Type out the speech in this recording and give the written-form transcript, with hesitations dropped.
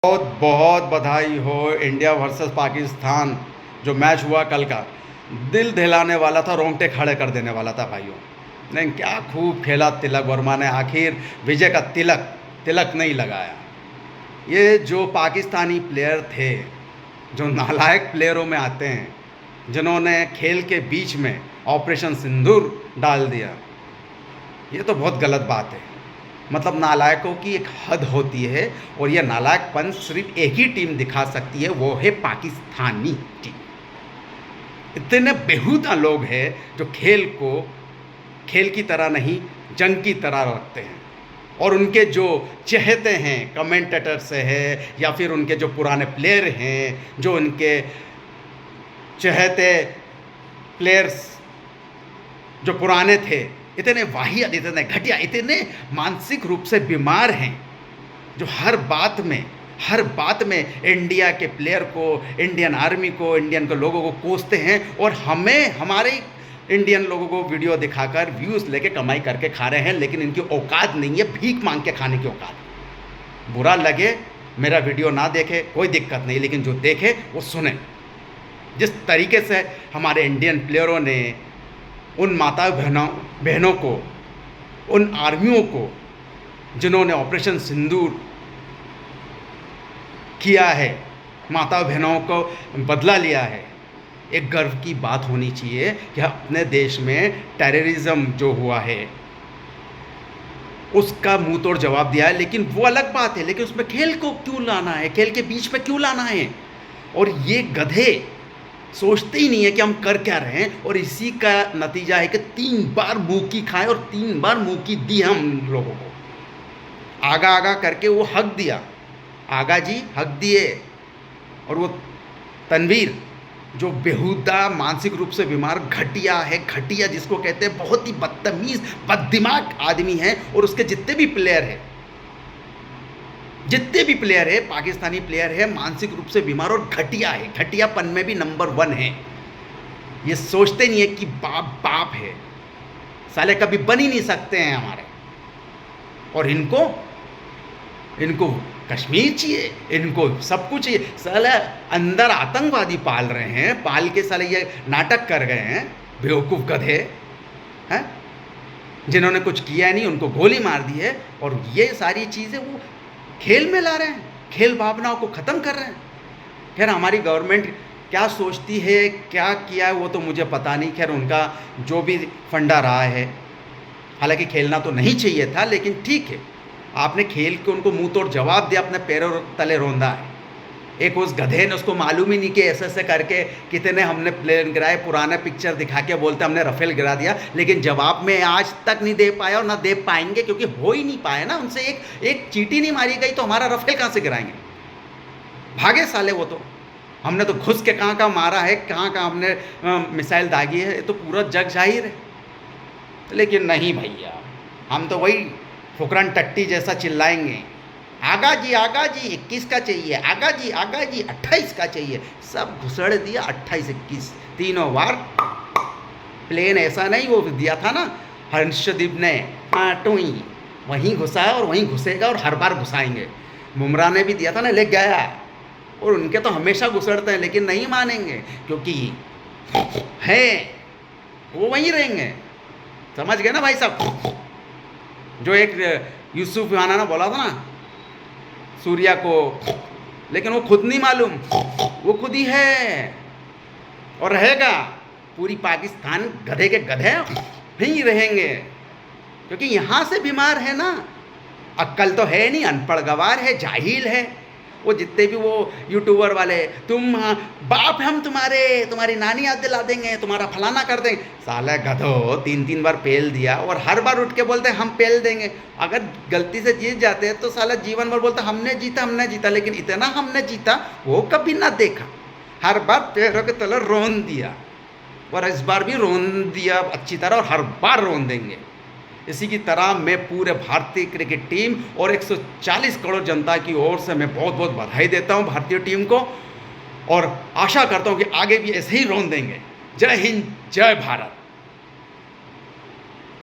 बहुत बहुत बधाई हो। इंडिया वर्सेस पाकिस्तान जो मैच हुआ कल का, दिल दहलाने वाला था, रोंगटे खड़े कर देने वाला था भाइयों। नहीं, क्या खूब खेला तिलक वर्मा ने, आखिर विजय का तिलक तिलक नहीं लगाया। ये जो पाकिस्तानी प्लेयर थे, जो नालायक प्लेयरों में आते हैं, जिन्होंने खेल के बीच में ऑपरेशन सिंदूर डाल दिया, ये तो बहुत गलत बात है। मतलब नालायकों की एक हद होती है, और यह नालायकपन सिर्फ एक ही टीम दिखा सकती है, वो है पाकिस्तानी टीम। इतने बेहुदा लोग हैं जो खेल को खेल की तरह नहीं, जंग की तरह रखते हैं। और उनके जो चहेते हैं, कमेंटेटर से है या फिर उनके जो पुराने प्लेयर हैं, जो उनके चहेते प्लेयर्स जो पुराने थे, इतने वाहियात, इतने घटिया, इतने मानसिक रूप से बीमार हैं, जो हर बात में इंडिया के प्लेयर को, इंडियन आर्मी को, इंडियन के लोगों को कोसते हैं, और हमें हमारे इंडियन लोगों को वीडियो दिखाकर व्यूज़ लेके कमाई करके खा रहे हैं। लेकिन इनकी औकात नहीं है भीख मांग के खाने की औकात। बुरा लगे, मेरा वीडियो ना देखे कोई दिक्कत नहीं, लेकिन जो देखे वो सुने। जिस तरीके से हमारे इंडियन प्लेयरों ने उन माता बहनों को, उन आर्मियों को जिन्होंने ऑपरेशन सिंदूर किया है, माता बहनों को बदला लिया है, एक गर्व की बात होनी चाहिए कि अपने देश में टेररिज्म जो हुआ है उसका मुंह तोड़ जवाब दिया है। लेकिन वो अलग बात है, लेकिन उसमें खेल को क्यों लाना है, खेल के बीच में क्यों लाना है? और ये गधे सोचते ही नहीं है कि हम कर क्या रहे हैं, और इसी का नतीजा है कि 3 बार मुँह की खाए और 3 बार मुँह की दी हम लोगों को। आगा आगा करके वो हक दिया, आगा जी हक दिए, और वो तनवीर जो बेहुदा मानसिक रूप से बीमार घटिया है, घटिया जिसको कहते हैं, बहुत ही बदतमीज़ बददिमाग आदमी है। और उसके जितने भी प्लेयर है पाकिस्तानी प्लेयर है, मानसिक रूप से बीमार और घटिया है, घटियापन में भी नंबर 1 है। ये सोचते नहीं है कि बाप है, साले कभी बन ही नहीं सकते हैं हमारे। और इनको कश्मीर चाहिए, इनको सब कुछ चाहिए। साले अंदर आतंकवादी पाल रहे हैं, पाल के साले ये नाटक कर गए हैं, बेवकूफ़ गधे हैं, जिन्होंने कुछ किया नहीं, उनको गोली मार दी है। और ये सारी चीज़ें वो खेल में ला रहे हैं, खेल भावनाओं को ख़त्म कर रहे हैं। खैर, हमारी गवर्नमेंट क्या सोचती है, क्या किया है, वो तो मुझे पता नहीं। खैर, उनका जो भी फंडा रहा है, हालांकि खेलना तो नहीं चाहिए था, लेकिन ठीक है, आपने खेल के उनको मुंह तोड़ जवाब दिया, अपने पैरों तले रौंदा है। एक उस गधे ने, उसको मालूम ही नहीं कि ऐसे करके कितने हमने प्लेन गिराए, पुराना पिक्चर दिखा के बोलते हमने राफेल गिरा दिया, लेकिन जवाब में आज तक नहीं दे पाया और ना दे पाएंगे, क्योंकि हो ही नहीं पाए ना। उनसे एक चींटी नहीं मारी गई तो हमारा राफेल कहाँ से गिराएंगे? भागे साले वो तो। हमने तो घुस के कहाँ मारा है, कहाँ हमने मिसाइल दागी है, तो पूरा जग जाहिर है। लेकिन नहीं भैया, हम तो वही फुकरान टट्टी जैसा चिल्लाएंगे, आगा जी 21 का चाहिए, आगा जी 28 का चाहिए। सब घुसड़ दिया 28-21 तीनों बार। प्लेन ऐसा नहीं वो दिया था ना हर्षदीप ने, टूई वहीं घुसा है और वहीं घुसेगा, और हर बार घुसाएंगे। बुमराह ने भी दिया था ना, ले गया। और उनके तो हमेशा घुसड़ते हैं, लेकिन नहीं मानेंगे, क्योंकि हैं वो वहीं रहेंगे। समझ गए ना भाई साहब? जो एक यूसुफ राना ने बोला था ना सूर्या को, लेकिन वो खुद नहीं मालूम, वो खुद ही है और रहेगा। पूरी पाकिस्तान गधे के गधे ही रहेंगे, क्योंकि यहाँ से बीमार है ना, अक्ल तो है नहीं, अनपढ़ गवार है, जाहिल है। वो जितने भी वो यूट्यूबर वाले, तुम बाप हम तुम्हारी नानी याद दिला देंगे, तुम्हारा फलाना कर देंगे। साला गधो 3 बार पेल दिया और हर बार उठ के बोलते हैं हम पेल देंगे। अगर गलती से जीत जाते हैं तो साला जीवन भर बोलता हमने जीता, लेकिन इतना हमने जीता वो कभी ना देखा। हर बार पैरों के तले रोन दिया, और इस बार भी रोन दिया अच्छी तरह, और हर बार रोन देंगे। इसी की तरह मैं पूरे भारतीय क्रिकेट टीम और 140 करोड़ जनता की ओर से मैं बहुत बहुत बधाई देता हूं भारतीय टीम को, और आशा करता हूं कि आगे भी ऐसे ही रौन देंगे। जय हिंद, जय भारत।